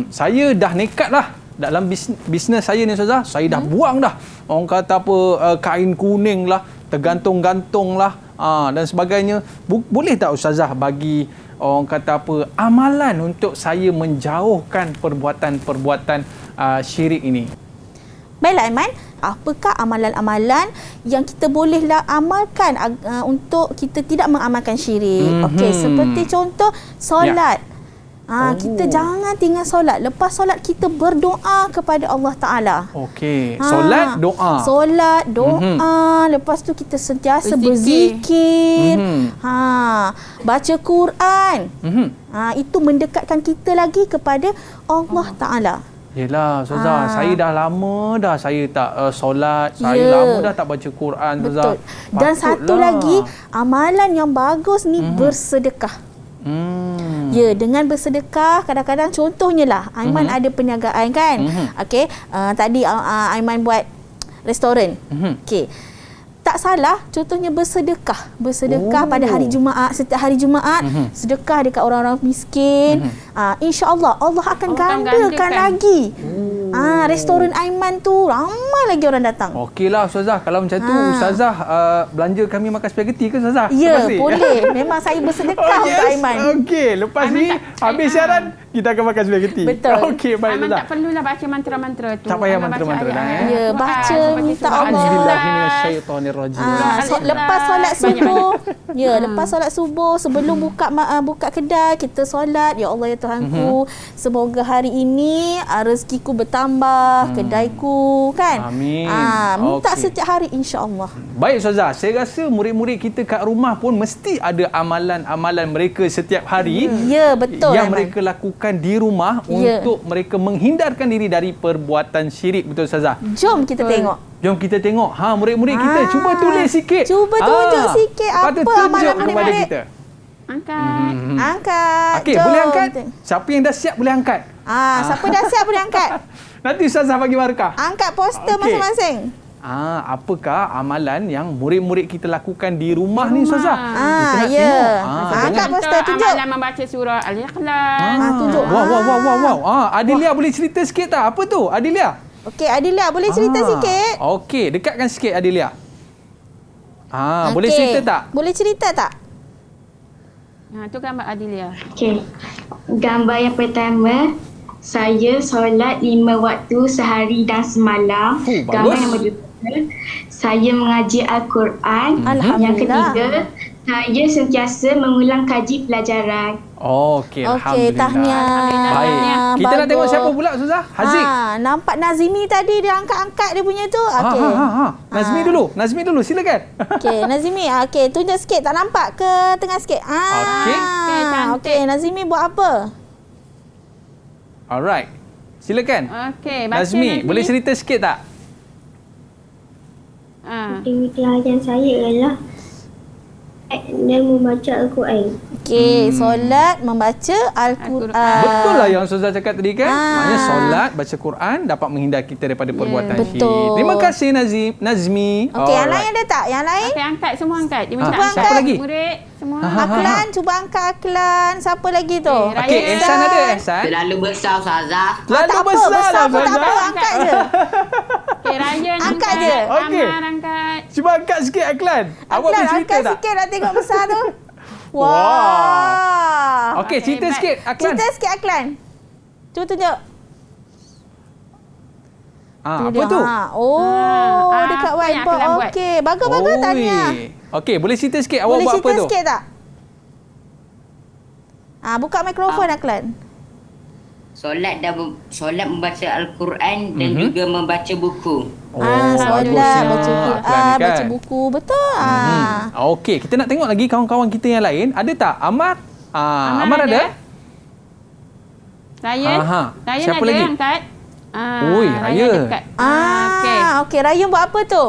saya dah nekat lah dalam bisnes saya ni Ustazah. Saya dah buang dah orang kata apa kain kuning lah, tergantung-gantung lah dan sebagainya. Boleh tak Ustazah bagi orang kata apa amalan untuk saya menjauhkan perbuatan-perbuatan syirik ini? Baiklah Aiman, apakah amalan-amalan yang kita bolehlah amalkan untuk kita tidak mengamalkan syirik? Okey, seperti contoh solat. Kita jangan tinggal solat. Lepas solat kita berdoa kepada Allah Ta'ala. Okey. Solat, doa. Solat, doa. Lepas tu kita sentiasa berzikir. Baca Quran. Itu mendekatkan kita lagi kepada Allah Ta'ala. Yelah Ustazah, saya dah lama dah saya tak solat. Saya lama dah tak baca Quran Ustazah. Betul. Dan satu lagi, amalan yang bagus ni bersedekah. Ya, dengan bersedekah kadang-kadang contohnya lah Aiman ada perniagaan kan. Okey, tadi Aiman buat restoran. Okey. Tak salah contohnya bersedekah pada hari Jumaat, setiap hari Jumaat sedekah dekat orang-orang miskin. Insya-Allah Allah akan gandakan lagi. Restoran Aiman tu ramai lagi orang datang. Okeylah Ustazah, kalau macam tu Ustazah belanja kami makan spaghetti ke Ustazah? Ya, boleh. Memang saya bersedekah untuk Aiman. Okey, lepas ni habis siaran kita akan makan spaghetti. Betul. Okey, baik Memang Ustazah. tak perlulah baca mantra-mantra tu. Tak payah Memang mantra-mantra dah, ayat-ayat eh? Ya, Al-Quran, baca seperti minta surah Allah. Al-Ikhlas. Auzubillahiminasyaitonirrajim. Lepas solat subuh, lepas solat subuh sebelum buka kedai kita solat, ya Allah ya Tuhanku, semoga hari ini rezekiku bertambah, kedaiku kan. Amin. Minta Okey. setiap hari insya-Allah. Baik Ustazah, saya rasa murid-murid kita kat rumah pun mesti ada amalan-amalan mereka setiap hari Ya, betul. yang Aiman. mereka lakukan di rumah Ya. untuk mereka menghindarkan diri dari perbuatan syirik. Betul Ustazah? Jom kita tengok. Jom kita tengok. Murid-murid kita cuba tulis sikit. Cuba tunjuk sikit lepas tu apa tunjuk amalan kepada murid-murid. kita. Angkat. Angkat. Okey, Jom. boleh angkat? Siapa yang dah siap boleh angkat. Siapa dah siap boleh angkat. Nanti Ustazah bagi markah. Angkat poster Okey. masing-masing. Apakah amalan yang murid-murid kita lakukan di rumah ni Ustazah? Kita nak ya. tengok. Angkat Contoh poster tunjuk. amalan membaca surah Al-Ikhlas. Tunjuk. Wow. Adilia boleh cerita sikit tak? Apa tu Adilia? Okey, Adilia boleh cerita sikit? Okey, dekatkan sikit Adilia. Boleh Okey. cerita tak? Boleh cerita tak? Tu gambar Adilia. Okey. Gambar yang pertama, saya solat 5 waktu sehari dan semalam. Gambar bagus. yang kedua, saya mengaji Al-Quran. Alhamdulillah. Yang ketiga, saya sentiasa mengulang kaji pelajaran. Okey, Okey, tahniah. Baik. Kita nak tengok siapa pula Ustazah? Haziq. Nampak Nazimi tadi dia angkat-angkat dia punya tu. Okey. Nazmi dulu, silakan. Okey, Nazimi. Okey, tunjuk sikit. Tak nampak ke tengah sikit? Okey. Okey, cantik. Okey, Nazimi buat apa? Alright. Silakan. Okey, baca Nazmi, boleh cerita sikit tak? Aktiviti harian saya ialah dan membaca Al-Quran. Okey, solat, membaca Al-Quran. Betul lah yang Ustazah cakap tadi kan? Ah. Maknanya solat, baca Quran dapat menghindar kita daripada perbuatan betul. syirik. Terima kasih Nazmi. Okey, yang lain ada tak? Yang lain? Okey, angkat. Semua angkat. Dia minta Cuba angkat. angkat. lagi? Murid, semua. Aklan, cuba angkat Aklan. Siapa lagi tu? Okey, Ehsan ada Ehsan? Terlalu besar Ustazah. Terlalu tak apa, besar besar lah pun tak apa. Ustazah. Angkat je. Okey, Ryan Angkat je. Okey. Amar angkat. Cuba angkat sikit Aklan. Awak Aklan, boleh cerita angkat tak? sikit nak tengok besar tu. Wah. Wah. Okey, cerita Hebat. sikit Aklan. Cerita sikit Aklan. Cuba tunjuk. Apa Dia. tu? Dekat apa yang whiteboard. Aklan buat? Okey, bagus-bagus tahniah. Okey, boleh cerita sikit awak Boleh buat cerita apa tu? sikit tak? Buka mikrofon Aklan. Solat membaca Al-Quran dan juga membaca buku. Solat, bagusnya. baca Aklan Quran, ni kan? baca buku. Betul. Okey, kita nak tengok lagi kawan-kawan kita yang lain. Ada tak? Amar? Amar ada? Ryan? Aha. Ryan Siapa ada lagi? angkat? Ui, Raya. dekat. Okey. Okey, Ryan buat apa tu?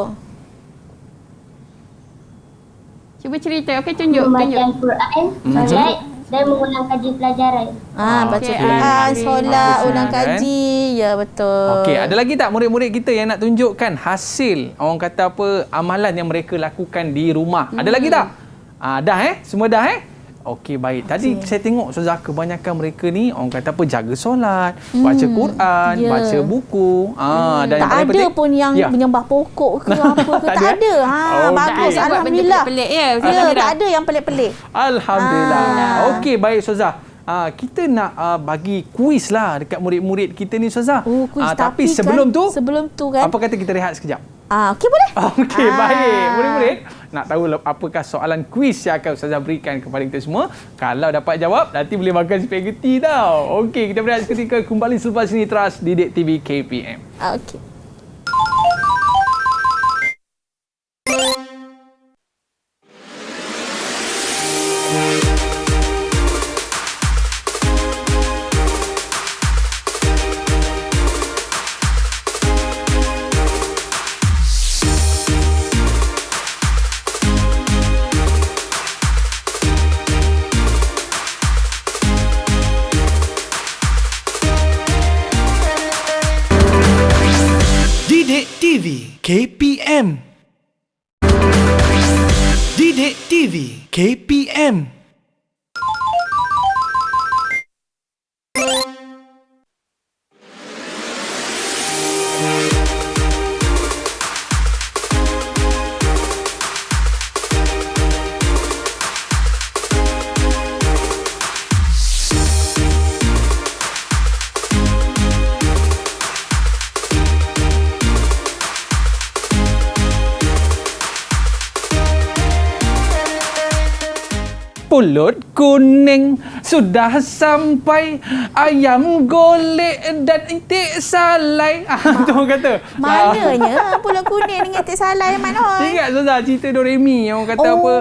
Cuba cerita. Okey, tunjuk. Membaca Al-Quran, solat dan mengulang kaji pelajaran. Baca Okey, Quran, Ryan. solat, Bagus, ulang kan? kaji. Ya, betul. Okey, ada lagi tak murid-murid kita yang nak tunjukkan hasil orang kata apa amalan yang mereka lakukan di rumah? Ada lagi tak? Dah Semua dah Okey, baik. Tadi saya tengok Ustazah kebanyakan mereka ni orang kata apa jaga solat, baca Quran, Ya. baca buku. Dan yang Tak paling ada penting pun yang menyembah pokok ke apa ke. Tak Tak ada? ada. Okey. Bagus. Buat benda Alhamdulillah. pelik-pelik ya. Ya, tak ada yang pelik-pelik. Alhamdulillah. Okey, baik Ustazah. Kita nak bagi kuis lah dekat murid-murid kita ni Ustazah. Kuis. Tapi kan, sebelum tu kan. apa kata kita rehat sekejap? Okey, boleh. Okey, baik. Murid-murid, nak tahu apakah soalan kuis yang akan Ustazah berikan kepada kita semua? Kalau dapat jawab, nanti boleh makan spaghetti tau. Okey, kita berehat seketika, kembali selepas ini terus Didik TV KPM. Okey. Didik TV KPM. Didik TV KPM. pulut kuning sudah sampai, ayam golek dan itik salai. Tu orang kata. Mananya pulut kuning dengan itik salai mana? Ingat Ustazah cerita Doremi yang orang kata apa?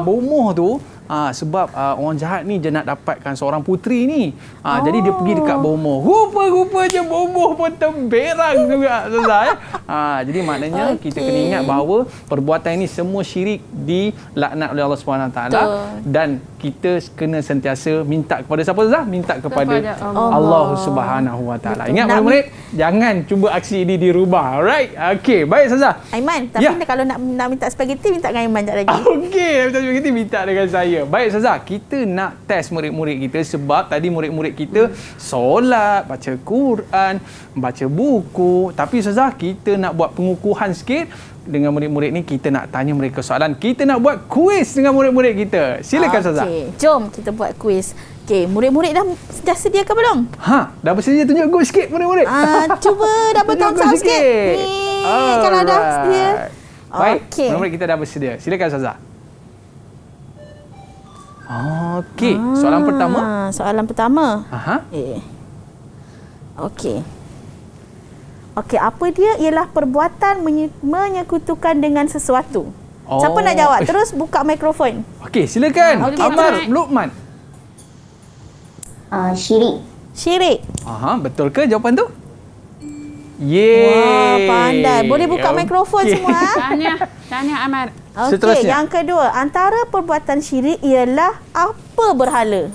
Bomoh tu. Sebab orang jahat ni dia nak dapatkan seorang puteri ni. Jadi dia pergi dekat bomoh. Rupa-rupanya bomoh pun terberang juga, Ustazah. Jadi maknanya kita kena ingat bahawa perbuatan ini semua syirik dilaknat oleh Allah SWT. Dan kita kena sentiasa minta kepada siapa, Ustazah? Minta kepada Allah Subhanahu Wa Taala. Ingat murid-murid, jangan cuba aksi ini dirubah. Alright? Okey, baik Ustazah. Aiman, tapi kalau nak minta spaghetti, minta dengan Aiman sekejap lagi. Okey, minta spaghetti minta dengan saya. Baik Ustazah, kita nak test murid-murid kita sebab tadi murid-murid kita solat, baca Quran, baca buku. Tapi Ustazah, kita nak buat pengukuhan sikit dengan murid-murid ni. Kita nak tanya mereka soalan. Kita nak buat kuis dengan murid-murid kita. Silakan Ustazah. Okey, jom kita buat kuis. Okey, murid-murid dah sediakan belum? Dah bersedia, tunjuk go sikit murid-murid. Cuba double thumbs up sikit. Ni kalau dah sedia. Baik, murid-murid kita dah bersedia. Silakan Ustazah. Okey, soalan pertama. Soalan pertama. Okey. Okey, apa dia? Ialah perbuatan menyekutukan dengan sesuatu. Siapa nak jawab? Terus buka mikrofon. Okey, silakan. Amar Luqman. Syirik. Syirik. Betul ke jawapan tu? Wah, pandai. Boleh buka mikrofon semua. Tahniah Amar. Okey, yang kedua, antara perbuatan syirik ialah apa berhala?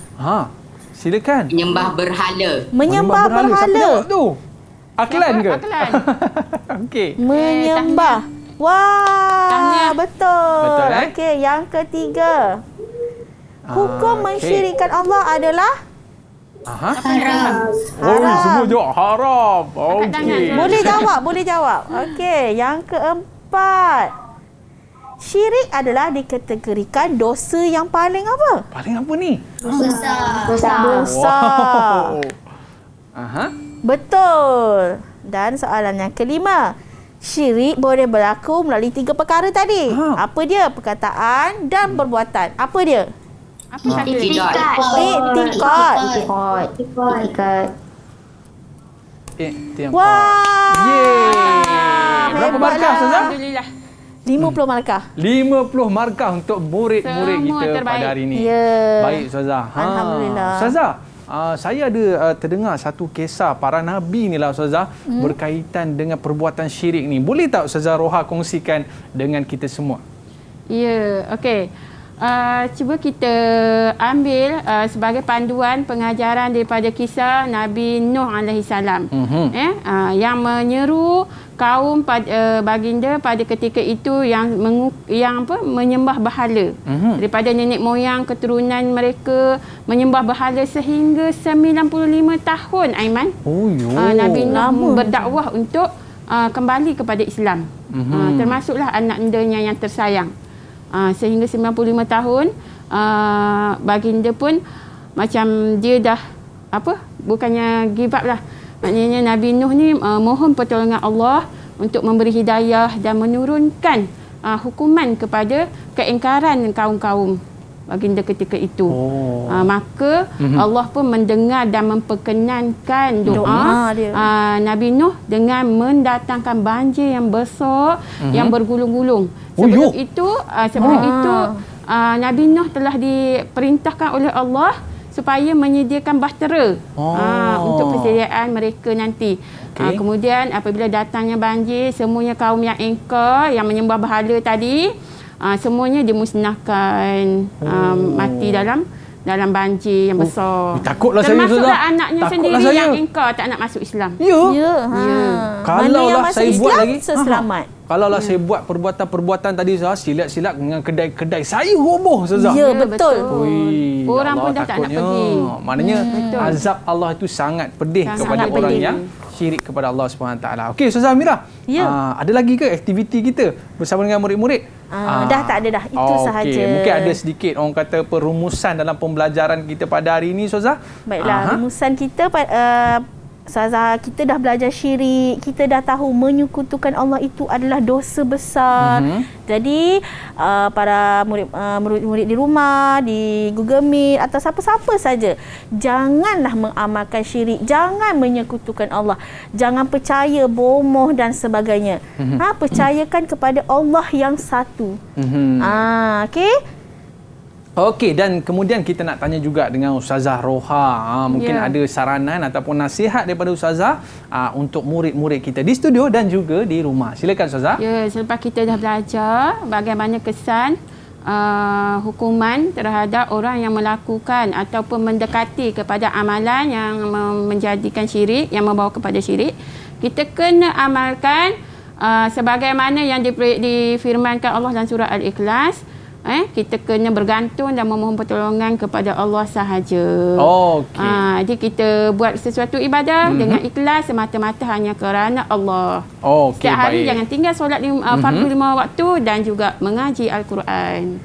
Silakan. Menyembah berhala. Menyembah berhala. Siapa jawab tu? Aklan ke? Aklan. Okey. Menyembah. Wah, betul. Betul Okey, yang ketiga. Hukum mensyirikkan Allah adalah Haram. Semua jawab haram. Okey. Boleh jawab. Okey, yang keempat. Syirik adalah dikategorikan dosa yang paling apa? Paling apa ni? Dosa. Betul. Dan soalan yang kelima. Syirik boleh berlaku melalui 3 perkara tadi. Apa dia? Perkataan dan perbuatan. Apa dia? Apa kata? Iktikad. Wah. Berapa markah Ustazah? Alhamdulillah. 50 markah. 50 markah untuk murid-murid kita terbaik pada hari ini. Baik Ustazah. Alhamdulillah. Ustazah, saya ada terdengar satu kisah para nabi ni lah Ustazah berkaitan dengan perbuatan syirik ni. Boleh tak Ustazah Roha kongsikan dengan kita semua? Ya, okey. Cuba kita ambil sebagai panduan pengajaran daripada kisah Nabi Nuh alaihi salam. Yang menyeru kaum baginda pada ketika itu yang menyembah berhala. Daripada nenek moyang keturunan mereka menyembah berhala sehingga 95 tahun, Aiman. Nabi Nuh berdakwah untuk kembali kepada Islam. Termasuklah anak mudanya yang tersayang. Sehingga 95 tahun baginda pun macam dia dah bukannya give up lah. Maknanya Nabi Nuh ni mohon pertolongan Allah untuk memberi hidayah dan menurunkan hukuman kepada keingkaran kaum-kaum baginda ketika itu. Maka Allah pun mendengar dan memperkenankan doa Nabi Nuh dengan mendatangkan banjir yang besar yang bergulung-gulung. Sebelum itu Nabi Nuh telah diperintahkan oleh Allah supaya menyediakan bahtera untuk persediaan mereka nanti. Kemudian apabila datangnya banjir, semuanya kaum yang ingkar, yang menyembah berhala tadi, semuanya dimusnahkan, mati dalam banjir yang besar. Takutlah saya termasuklah anaknya sendiri yang ingkar tak nak masuk Islam. Kalaulah saya buat lagi selamat. Kalaulah saya buat perbuatan-perbuatan tadi silap-silap dengan kedai-kedai, saya roboh Ustazah. Ya, betul. Orang pun dah tak nak pergi. Maknanya azab Allah itu sangat pedih kepada orang yang syirik kepada Allah SWT. Okey Ustazah Amira. Ada lagi ke aktiviti kita bersama dengan murid-murid? Dah tak ada dah. Itu sahaja. Mungkin ada sedikit orang kata perumusan dalam pembelajaran kita pada hari ini Ustazah. Baiklah, rumusan kita Ustazah, kita dah belajar syirik, kita dah tahu menyekutukan Allah itu adalah dosa besar. Jadi para murid-murid di rumah, di Google Meet atau siapa-siapa saja, janganlah mengamalkan syirik, jangan menyekutukan Allah, jangan percaya bomoh dan sebagainya. Percayakan kepada Allah yang satu. Okey. Okey, dan kemudian kita nak tanya juga dengan Ustazah Roha. Mungkin ada saranan ataupun nasihat daripada Ustazah untuk murid-murid kita di studio dan juga di rumah. Silakan Ustazah. Ya, selepas kita dah belajar bagaimana kesan hukuman terhadap orang yang melakukan ataupun mendekati kepada amalan yang menjadikan syirik, yang membawa kepada syirik, kita kena amalkan sebagaimana yang difirmankan Allah dalam surah Al-Ikhlas. Kita kena bergantung dan memohon pertolongan kepada Allah sahaja. Jadi kita buat sesuatu ibadah dengan ikhlas semata-mata hanya kerana Allah. Setiap hari jangan tinggal solat fardu 5 waktu dan juga mengaji Al-Quran.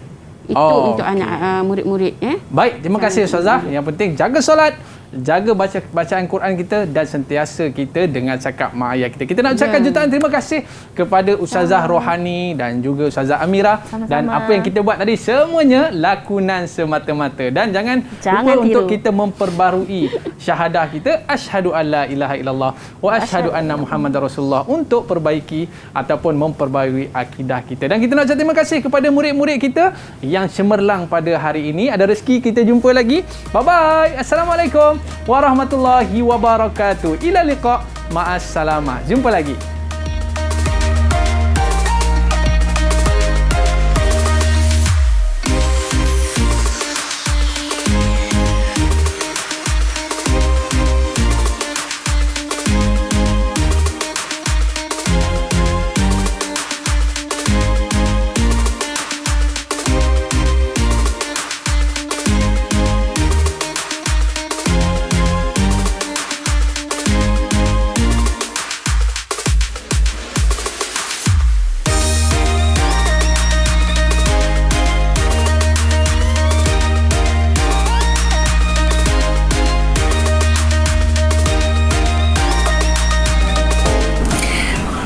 Itu untuk anak murid-murid. Baik, terima kasih Ustazah. Yang penting jaga solat, jaga bacaan Quran kita dan sentiasa kita dengan cakap mak ayah kita. Kita nak ucapkan jutaan terima kasih kepada Ustazah Rohani dan juga Ustazah Amira. Dan apa yang kita buat tadi semuanya lakonan semata-mata. Dan jangan lupa untuk kita memperbarui syahadah kita asyhadu alla ilaha illallah wa asyhadu anna Muhammadar Rasulullah untuk perbaiki ataupun memperbarui akidah kita. Dan kita nak ucap terima kasih kepada murid-murid kita yang cemerlang pada hari ini. Ada rezeki kita jumpa lagi. Bye-bye. Assalamualaikum warahmatullahi wabarakatuh. Ila liqa. Ma'assalamah. Jumpa lagi.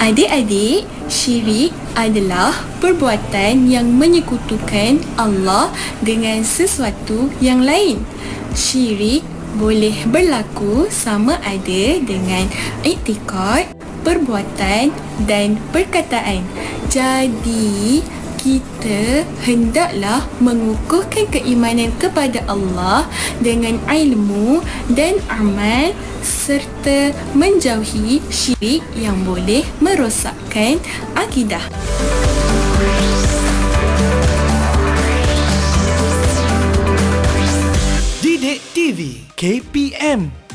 Adik-adik, syirik adalah perbuatan yang menyekutukan Allah dengan sesuatu yang lain. Syirik boleh berlaku sama ada dengan iktikad, perbuatan dan perkataan. Jadi, kita hendaklah mengukuhkan keimanan kepada Allah dengan ilmu dan amal serta menjauhi syirik yang boleh merosakkan akidah. Didik TV KPM